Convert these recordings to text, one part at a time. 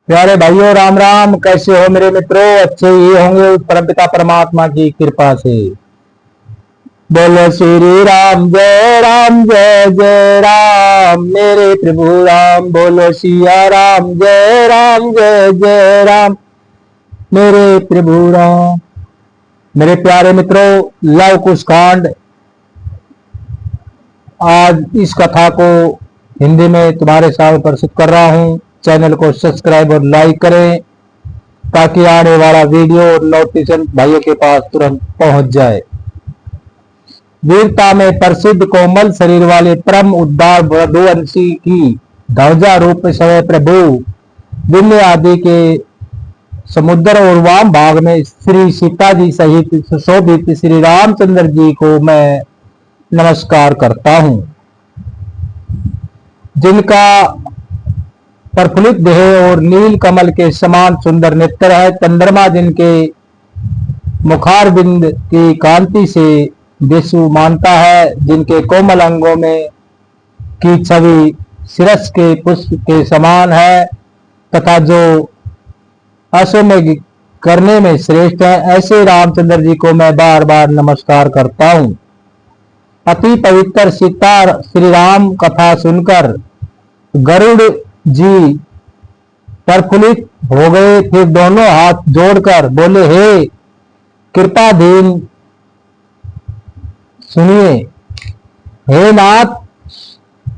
प्यारे भाइयों, राम राम। कैसे हो मेरे मित्रों? अच्छे ही होंगे परमपिता परमात्मा की कृपा से। बोलो श्री राम, जय राम, जय जय राम मेरे प्रभु राम। बोलो सिया राम, जय राम, जय जय राम मेरे प्रभु राम। मेरे प्यारे मित्रों, लव कुश कांड, आज इस कथा को हिंदी में तुम्हारे सामने प्रस्तुत कर रहा हूं। चैनल को सब्सक्राइब और लाइक करें ताकि आने वाला वीडियो और नोटिफिकेशन भाइयों के पास तुरंत पहुंच जाए। वीरता में प्रसिद्ध कोमल शरीर वाले परम उद्धार वधुवंशी की ध्वजा रूप समय प्रभु विंध्य आदि के समुद्र और वाम भाग में श्री सीता जी सहित सुशोभित श्री रामचंद्र जी को मैं नमस्कार करता हूं, जिनका प्रफुल्लित देह और नील कमल के समान सुंदर नेत्र है। चंद्रमा जिनके मुखारबिंद की कांति से देशु मानता है, जिनके कोमल अंगों में की छवि सिरस के पुष्प के समान है तथा जो अश्वमेघ करने में श्रेष्ठ है, ऐसे रामचंद्र जी को मैं बार बार नमस्कार करता हूँ। अति पवित्र सीता श्री राम कथा सुनकर गरुड़ जी प्रफुल्लित हो गए। फिर दोनों हाथ जोड़कर बोले, हे कृपाधीन सुनिए। हे नाथ,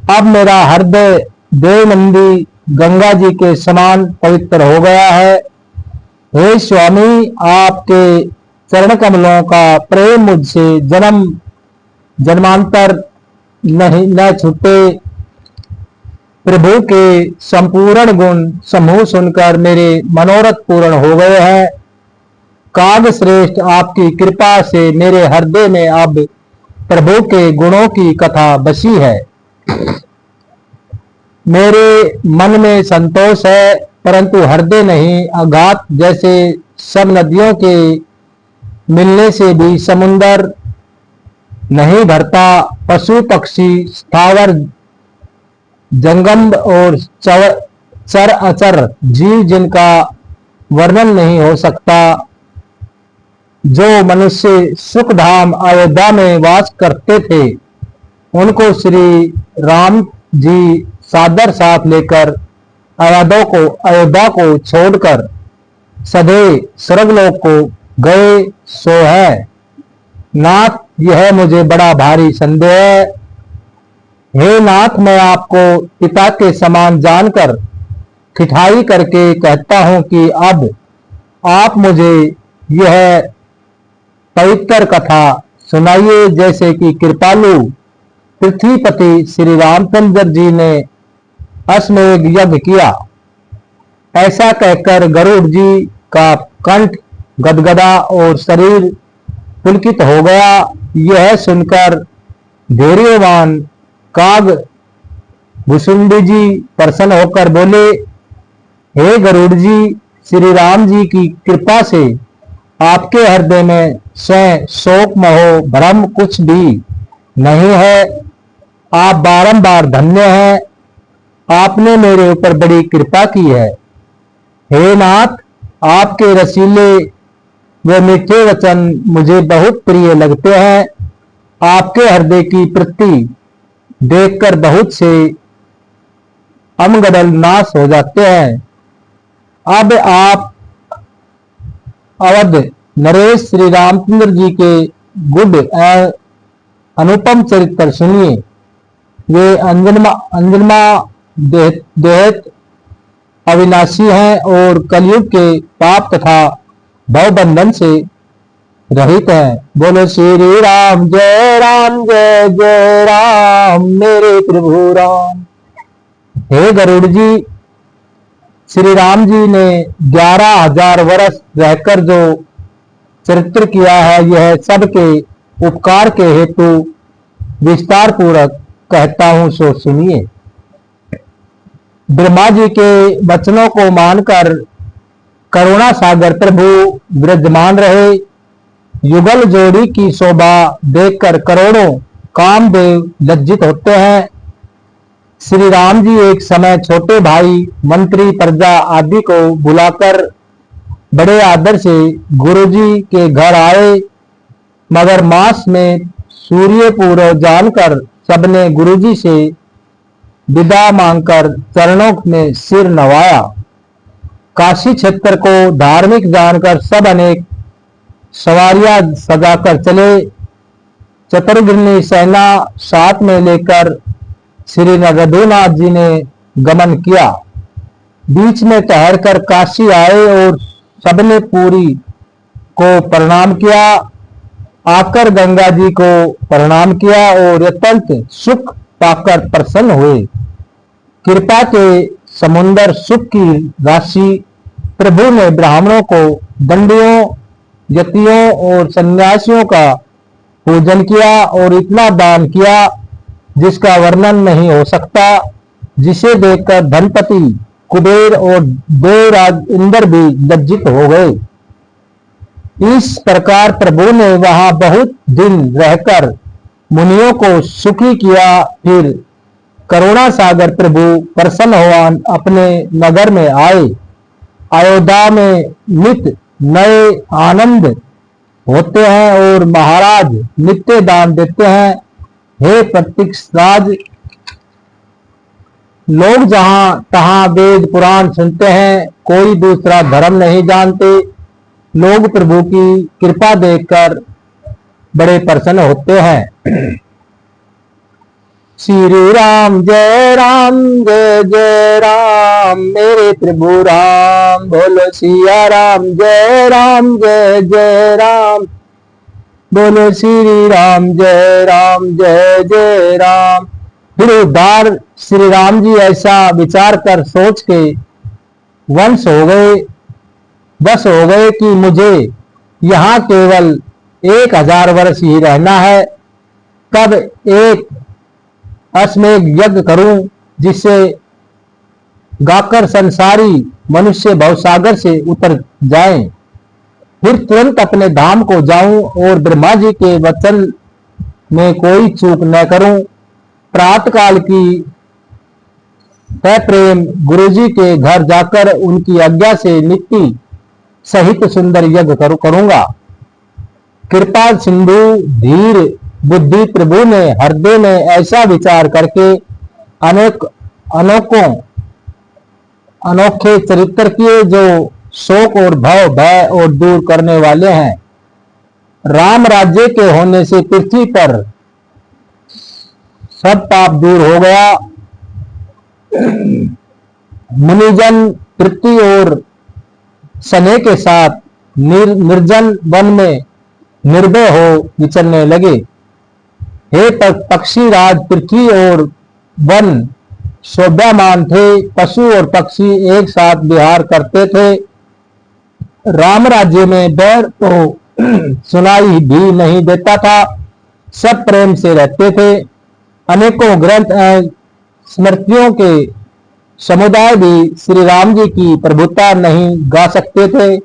अब मेरा हृदय देवनंदी गंगा जी के समान पवित्र हो गया है। हे स्वामी, आपके चरण कमलों का प्रेम मुझसे जन्म जन्मांतर नहीं न छूटे। प्रभु के संपूर्ण गुण समूह सुनकर मेरे मनोरथ पूर्ण हो गए हैं। काग श्रेष्ठ, आपकी कृपा से मेरे हृदय में अब प्रभु के गुणों की कथा बसी है। मेरे मन में संतोष है परंतु हृदय नहीं। अघात जैसे सब नदियों के मिलने से भी समुन्दर नहीं भरता। पशु पक्षी स्थावर जंगम और चर अचर जीव जिनका वर्णन नहीं हो सकता, जो मनुष्य सुखधाम अयोध्या में वास करते थे, उनको श्री राम जी सादर साथ लेकर अयोध्या को छोड़कर सधे स्वर्गलोक को गए सो है। नाथ, यह मुझे बड़ा भारी संदेह है। हे नाथ, मैं आपको पिता के समान जानकर ठिठाई करके कहता हूं कि अब आप मुझे यह पवित्र कथा सुनाइए, जैसे कि कृपालु पृथ्वीपति श्री रामचंद्र जी ने अश्वमेध यज्ञ किया। ऐसा कहकर गरुड़ जी का कंठ गदगदा और शरीर पुलकित हो गया। यह सुनकर धैर्यवान काग भुसुंडी जी प्रसन्न होकर बोले, हे गरुड़ जी, श्री राम जी की कृपा से आपके हृदय में स्वयं शोक मोह भ्रम कुछ भी नहीं है। आप बारंबार धन्य हैं। आपने मेरे ऊपर बड़ी कृपा की है। हे नाथ, आपके रसीले वे मीठे वचन मुझे बहुत प्रिय लगते हैं। आपके हृदय की वृत्ति देखकर बहुत से अमंगल नाश हो जाते हैं। अब आप अवध नरेश श्री रामचंद्र जी के गुड अनुपम चरित्र सुनिए। वे अंजनमा देहत अविनाशी हैं और कलयुग के पाप तथा भवबंधन से रहित हैं। बोलो श्री राम, जय राम, जय जय राम मेरे प्रभु राम। हे गरुड़ जी, श्री राम जी ने 11,000 वर्ष रहकर जो चरित्र किया है, यह सबके उपकार के हेतु विस्तार पूर्वक कहता हूं, सो सुनिए। ब्रह्मा जी के वचनों को मानकर करुणा सागर प्रभु विराजमान रहे। युगल जोड़ी की शोभा देखकर करोड़ों कामदेव लज्जित होते हैं। श्री राम जी एक समय छोटे भाई, मंत्री, प्रजा आदि को बुलाकर बड़े आदर से गुरुजी के घर आए, मगर मास में सूर्य पूर्व जानकर सबने गुरुजी से विदा मांगकर चरणों में सिर नवाया। काशी क्षेत्र को धार्मिक जानकर सब अनेक सवारियां सजाकर चले। चतुर्ग्नी सेना साथ में लेकर श्री रघुनाथ जी ने गमन किया। बीच में ठहरकर काशी आए और सबने पुरी को प्रणाम किया। आकर गंगा जी को प्रणाम किया और अत्यंत सुख पाकर प्रसन्न हुए। कृपा के समुद्र सुख की राशि प्रभु ने ब्राह्मणों को, दंडियों, यतियों और सन्यासियों का पूजन किया और इतना दान किया जिसका वर्णन नहीं हो सकता, जिसे देखकर धनपति कुबेर और देवराज इंद्र भी लज्जित हो गए। इस प्रकार प्रभु ने वहां बहुत दिन रहकर मुनियों को सुखी किया। फिर करुणा सागर प्रभु प्रसन्न हुआ अपने नगर में आए। अयोध्या में नित्य नए आनंद होते हैं और महाराज नित्य दान देते हैं। हे प्रतीक्ष राज, लोग जहां तहां वेद पुराण सुनते हैं, कोई दूसरा धर्म नहीं जानते। लोग प्रभु की कृपा देखकर बड़े प्रसन्न होते हैं। श्री राम जय राम मेरे प्रभु राम, बोलो सिया राम जय जय राम, बोलो श्री राम जय राम। फिर उद्धार श्री राम जी ऐसा विचार कर सोच के बस हो गए कि मुझे यहाँ केवल 1000 वर्ष ही रहना है। कब एक अश्वमेध यज्ञ करूं जिससे गाकर संसारी मनुष्य भवसागर से उतर जाएं। फिर तुरंत अपने धाम को जाऊं और ब्रह्मा जी के वचन में कोई चूक न करूं। प्रातःकाल की प्रेम गुरुजी के घर जाकर उनकी आज्ञा से नित्य सहित सुंदर यज्ञ करूंगा। कृपा सिंधु धीर बुद्धि प्रभु ने हृदय में ऐसा विचार करके अनोखे चरित्र किए जो शोक और भय और दूर करने वाले हैं। राम राज्य के होने से पृथ्वी पर सब पाप दूर हो गया। मुनिजन पृथ्वी और स्नेह के साथ निर्जन वन में निर्भय हो विचरने लगे। हे पक्षी राज, पृथ्वी और वन शोभामान थे। पशु और पक्षी एक साथ विहार करते थे। राम राज्य में बैर तो सुनाई भी नहीं देता था। सब प्रेम से रहते थे। अनेकों ग्रंथ स्मृतियों के समुदाय भी श्री राम जी की प्रभुता नहीं गा सकते थे।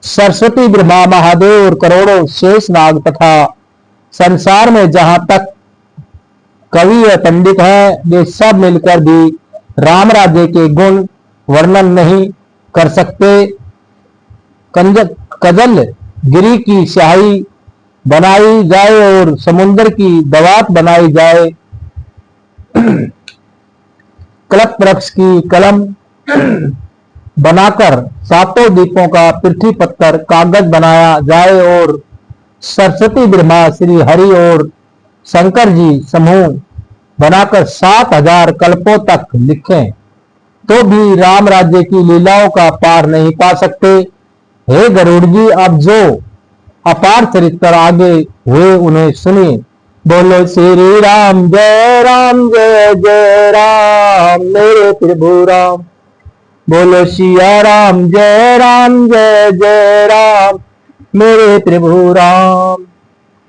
सरस्वती, ब्रह्मा, महादेव और करोड़ों शेष नाग तथा संसार में जहां तक कवि या पंडित हैं, वे सब मिलकर भी राम राज्य के गुण वर्णन नहीं कर सकते। कजल गिरी की स्याही बनाई जाए और समुद्र की दवात बनाई जाए, कल्प वृक्ष की कलम बनाकर सातों द्वीपों का पृथ्वी पत्थर कागज बनाया जाए और सरस्वती, ब्रह्मा, श्री हरि और शंकर जी समूह बनाकर 7000 कल्पों तक लिखें तो भी राम राज्य की लीलाओं का पार नहीं पा सकते। हे गरुड़ जी, अब जो अपार चरित्र आगे हुए उन्हें सुनिए। बोलो श्री राम जय राम मेरे प्रभु राम, बोलो सिया राम जय राम मेरे प्रभु राम।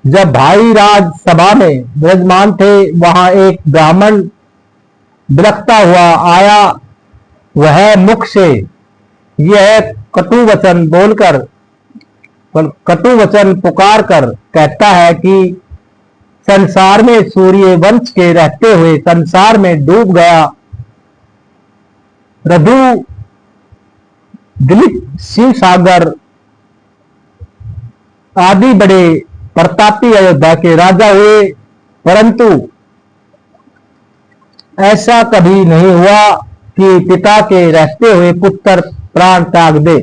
जब भाई राज सभा में विराजमान थे, वहां एक ब्राह्मण बिलखता हुआ आया। वह मुख से यह कटु वचन पुकार कर कहता है कि संसार में सूर्य वंश के रहते हुए संसार में डूब गया रघु दिलीप शिव सागर आदि बड़े प्रतापी अयोध्या के राजा हुए, परंतु ऐसा कभी नहीं हुआ कि पिता के रहते हुए पुत्र प्राण त्याग दे।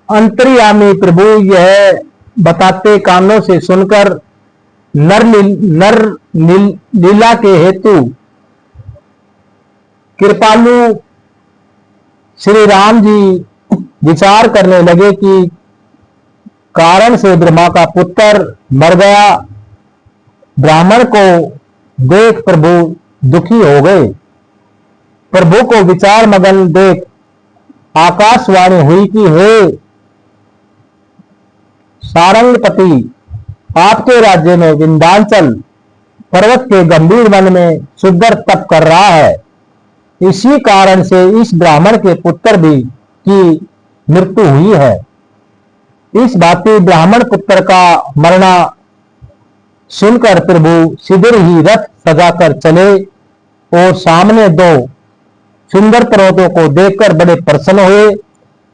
अंतर्यामी प्रभु यह बताते कानों से सुनकर लीला के हेतु कृपालु श्री राम जी विचार करने लगे कि कारण से ब्रह्मा का पुत्र मर गया। ब्राह्मण को देख प्रभु दुखी हो गए। प्रभु को विचार मगन देख आकाशवाणी हुई कि हे सारंगपति, आपके राज्य में विंध्याचल पर्वत के गंभीर वन में सुंदर तप कर रहा है। इसी कारण से इस ब्राह्मण के पुत्र भी की मृत्यु हुई है। इस भांति ब्राह्मण पुत्र का मरना सुनकर प्रभु शीघ्र ही रथ सजाकर चले और सामने दो सुंदर पर्वतों को देखकर बड़े प्रसन्न हुए।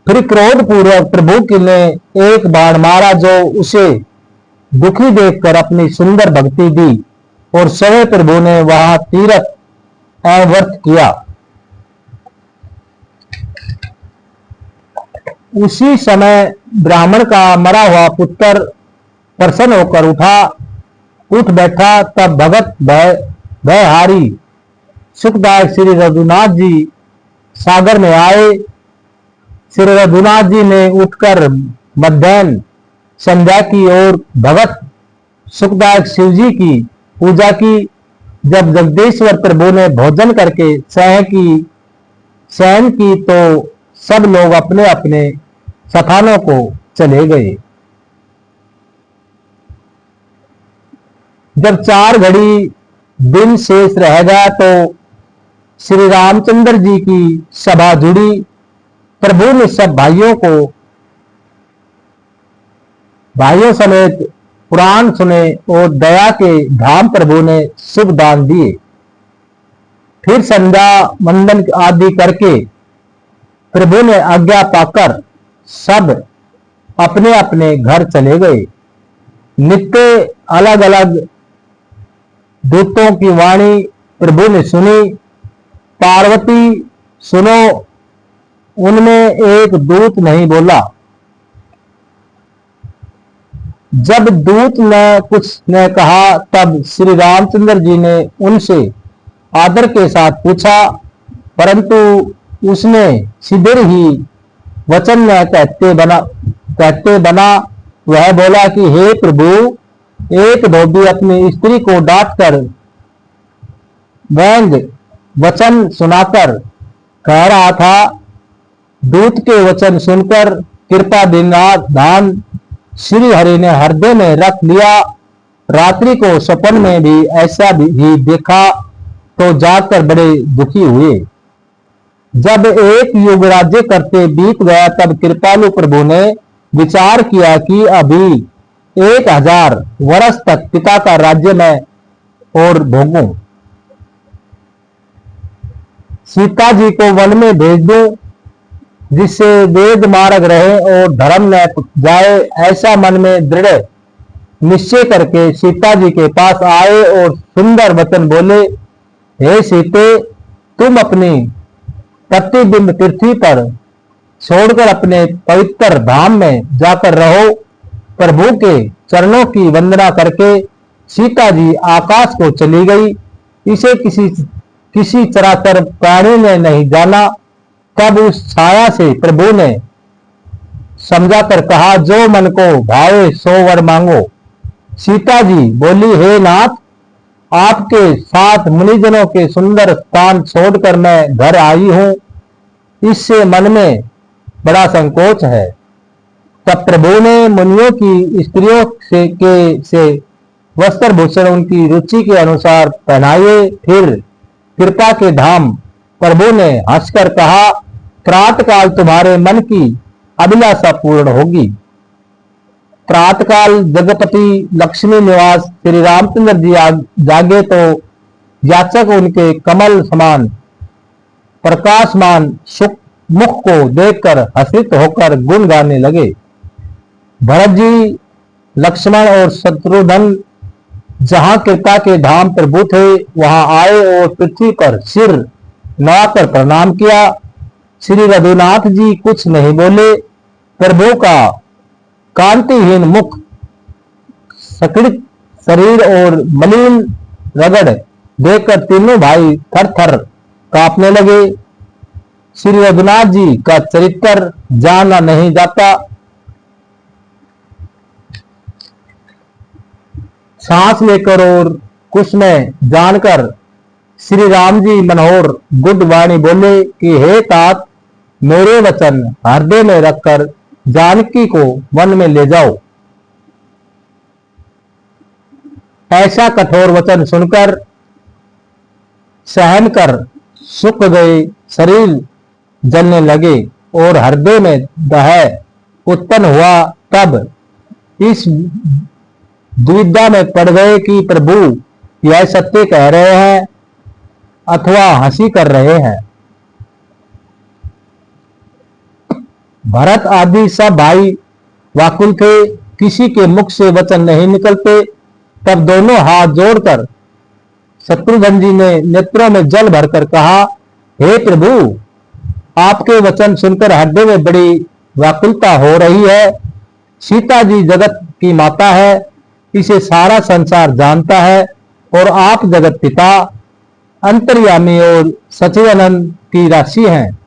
फिर क्रोध पूर्वक प्रभु की ने एक बाण मारा, जो उसे दुखी देखकर अपनी सुंदर भक्ति दी और स्वयं प्रभु ने वहां तीर्थ व्रत किया। उसी समय ब्राह्मण का मरा हुआ पुत्र प्रसन्न होकर उठ बैठा। तब भगत भयहारी सुखदायक श्री रघुनाथ जी सागर में आए। श्री रघुनाथ जी ने उठकर मध्याह्न संध्या की और भगत सुखदायक शिव जी की पूजा की। जब जगदीश्वर प्रभु ने भोजन करके शयन की तो सब लोग अपने अपने स्थानों को चले गए। जब 4 घड़ी दिन शेष रह गया तो श्री रामचंद्र जी की सभा जुड़ी। प्रभु ने सब भाइयों समेत पुराण सुने और दया के धाम प्रभु ने शुभ दान दिए। फिर संध्या वंदन आदि करके प्रभु ने आज्ञा पाकर सब अपने अपने घर चले गए। नित्य अलग अलग दूतों की वाणी प्रभु ने सुनी। पार्वती सुनो, उनमें एक दूत नहीं बोला। जब दूत ने कुछ न कहा तब श्री रामचंद्र जी ने उनसे आदर के साथ पूछा, परंतु उसने शीघ्र ही वचन न कहते बना वह बोला कि हे प्रभु, एक धोबी अपनी स्त्री को डांटकर व्यंग वचन सुनाकर कह रहा था। दूत के वचन सुनकर कृपा दान श्री हरि ने हृदय में रख लिया। रात्रि को स्वप्न में भी ऐसा ही देखा तो जाकर बड़े दुखी हुए। जब एक युग राज्य करते बीत गया तब कृपालु प्रभु ने विचार किया कि अभी 1000 वर्ष तक पिता का राज्य मैं और भोगूं। सीता जी को वन में भेज दूं, जिससे वेद मार्ग रहे और धर्म न जाए। ऐसा मन में दृढ़ निश्चय करके सीता जी के पास आए और सुंदर वचन बोले, हे सीते, तुम अपनी प्रतिबिंब पृथ्वी पर छोड़कर अपने पवित्र धाम में जाकर रहो। प्रभु के चरणों की वंदना करके सीता जी आकाश को चली गई। इसे किसी चराचर प्राणी ने नहीं जाना। तब उस छाया से प्रभु ने समझाकर कहा, जो मन को भावे सो वर मांगो। सीता जी बोली, हे नाथ, आपके साथ मुनिजनों के सुंदर स्थान छोड़कर मैं घर आई हूं। इससे मन में बड़ा संकोच है। तब प्रभु ने मुनियों की स्त्रियों से वस्त्र भूषण उनकी रुचि के अनुसार पहनाए। फिर कृपा के धाम प्रभु ने हंसकर कहा, प्रातः काल तुम्हारे मन की अभिलाषा पूर्ण होगी। प्रातःकाल जगपति लक्ष्मी निवास श्री रामचंद्र जी जागे तो याचक उनके कमल समान प्रकाशमान मुख को देखकर हर्षित होकर गुण गाने लगे। भरत जी, लक्ष्मण और शत्रुघ्न जहां कृपा के धाम प्रभु थे वहां आए और पृथ्वी पर सिर नवाकर प्रणाम किया। श्री रघुनाथ जी कुछ नहीं बोले। प्रभु का कांतिहीन मुख, सकृत शरीर और मलिन रगड़ देखकर तीनों भाई थर थर कांपने लगे। श्री रघुनाथ जी का चरित्र जाना नहीं जाता। सांस लेकर और कुछ में जानकर श्री राम जी मनोहर गुड वाणी बोले कि हे तात, मेरे वचन हृदय में रखकर जानकी को वन में ले जाओ। ऐसा कठोर वचन सुनकर सहन कर सूख गए शरीर जलने लगे और हृदय में दह उत्पन्न हुआ। तब इस दुविधा में पड़ गए कि प्रभु यह सत्य कह रहे हैं अथवा हंसी कर रहे हैं। भरत आदि सब भाई व्याकुल थे, किसी के मुख से वचन नहीं निकलते। तब दोनों हाथ जोड़कर शत्रुघ्न जी ने नेत्रों में जल भरकर कहा, हे प्रभु, आपके वचन सुनकर हृदय में बड़ी व्याकुलता हो रही है। सीता जी जगत की माता है, इसे सारा संसार जानता है और आप जगत पिता, अंतर्यामी और सचिदानंद की राशि हैं।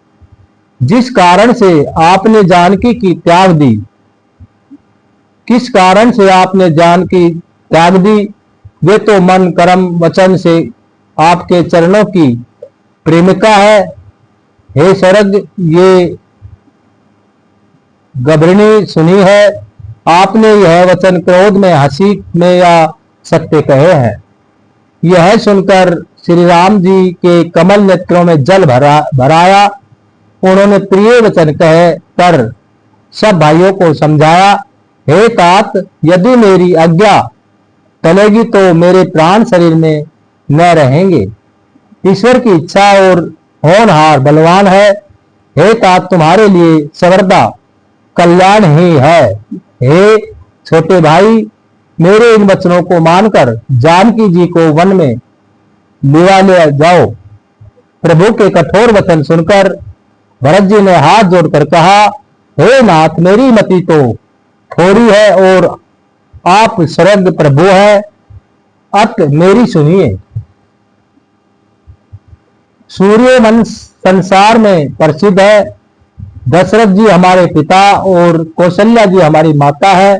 जिस कारण से आपने जानकी की त्याग दी, किस कारण से आपने जानकी त्याग दी, वे तो मन कर्म वचन से आपके चरणों की प्रेमिका है। हे सरग, ये गभरिणी सुनी है। आपने यह वचन क्रोध में, हंसी में या सत्य कहे हैं। यह सुनकर श्री राम जी के कमल नेत्रों में जल भराया। उन्होंने प्रिय वचन कहे कर सब भाइयों को समझाया, हे तात, यदि मेरी आज्ञा टलेगी तो मेरे प्राण शरीर में न रहेंगे। ईश्वर की इच्छा और होनहार बलवान है। हे तात, तुम्हारे लिए सर्वदा कल्याण ही है। हे छोटे भाई, मेरे इन वचनों को मानकर जानकी जी को वन में ले जाओ। प्रभु के कठोर वचन सुनकर भरत जी ने हाथ जोड़कर कहा, हे नाथ, मेरी मति तो थोड़ी है और आप सर्ग प्रभु है, अत मेरी सुनिए। सूर्यवंश संसार में प्रसिद्ध है। दशरथ जी हमारे पिता और कौशल्या जी हमारी माता है।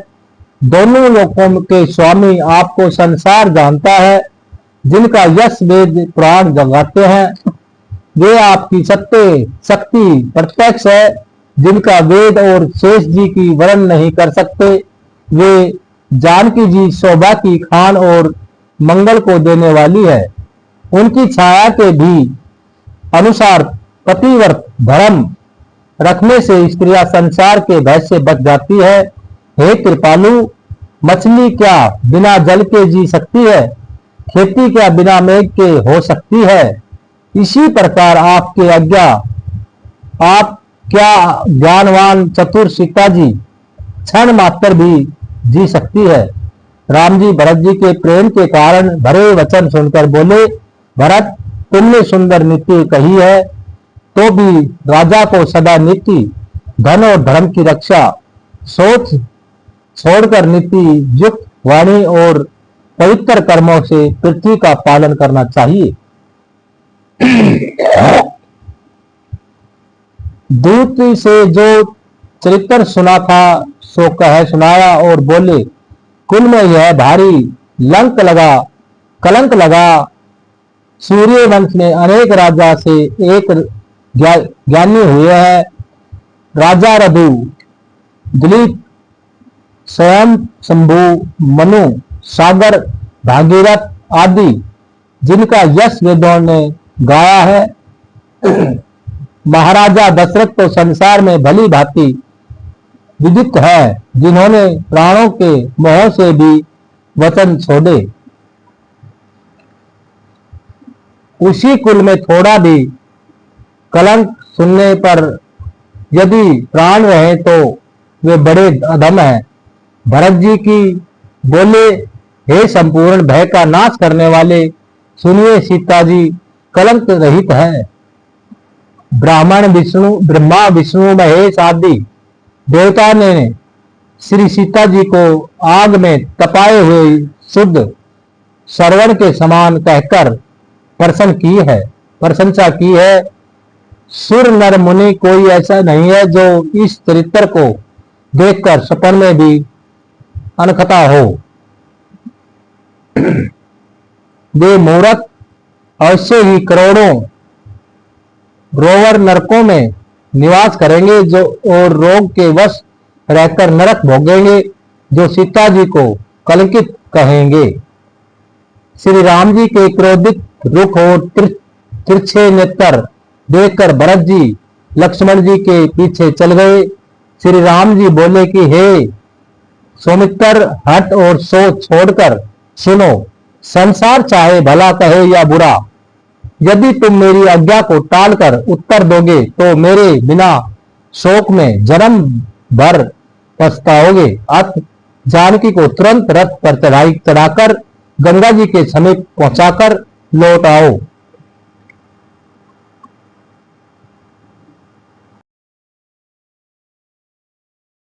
दोनों लोकों के स्वामी आपको संसार जानता है। जिनका यश वेद पुराण जगाते हैं, वे आपकी सत्य शक्ति प्रत्यक्ष है। जिनका वेद और शेष जी की वर्णन नहीं कर सकते, वे जानकी जी शोभा की खान और मंगल को देने वाली है। उनकी छाया के भी अनुसार पतिव्रत धर्म रखने से स्त्रियां संसार के भय से बच जाती है। हे कृपालु, मछली क्या बिना जल के जी सकती है? खेती क्या बिना मेघ के हो सकती है? इसी प्रकार आपके आज्ञा आप क्या ज्ञानवान चतुर सीता जी क्षण मात्र भी जी सकती है। राम जी भरत जी के प्रेम के कारण भरे वचन सुनकर बोले, भरत, तुमने सुंदर नीति कही है, तो भी राजा को सदा नीति, धन और धर्म की रक्षा सोच छोड़कर नीति युक्त वाणी और पवित्र कर्मों से पृथ्वी का पालन करना चाहिए। दूत से जो चरित्र सुना था सो कह सुनाया और बोले, कुल में यह भारी कलंक लगा। सूर्यवंश में अनेक राजा से एक ज्ञानी हुए हैं। राजा रघु, दिलीप, स्वयं शंभु, मनु, सागर, भागीरथ आदि, जिनका यश वेदों ने गाया है। महाराजा दशरथ तो संसार में भली भांति विदित है जिन्होंने प्राणों के मोह से भी वचन छोड़े। उसी कुल में थोड़ा भी कलंक सुनने पर यदि प्राण रहे तो वे बड़े अधम हैं। भरत जी की बोले, हे संपूर्ण भय का नाश करने वाले, सुनिए सीता जी कलंक रहित है। ब्रह्मा विष्णु महेश आदि देवता ने श्री सीता जी को आग में तपाए हुए शुद्ध श्रवण के समान कहकर प्रशंसा की है। सुर नर मुनि कोई ऐसा नहीं है जो इस चरित्र को देखकर सपन में भी अनखता हो। वे मूर्ख अवश्य ही करोड़ों रोवर नरकों में निवास करेंगे जो और रोग के वश रहकर नरक भोगेंगे, जो सीता जी को कलंकित कहेंगे। श्री राम जी के क्रोधित रुख और तिरछे नेत्र देखकर भरत जी लक्ष्मण जी के पीछे चल गए। श्री राम जी बोले कि हे सौमित्र, हट और सोच छोड़कर सुनो। संसार चाहे भला कहे या बुरा, यदि तुम मेरी आज्ञा को टालकर उत्तर दोगे तो मेरे बिना शोक में जन्म भर पछताओगे। अत जानकी को तुरंत रथ पर चढ़ाकर गंगा जी के समीप पहुंचाकर लौट आओ।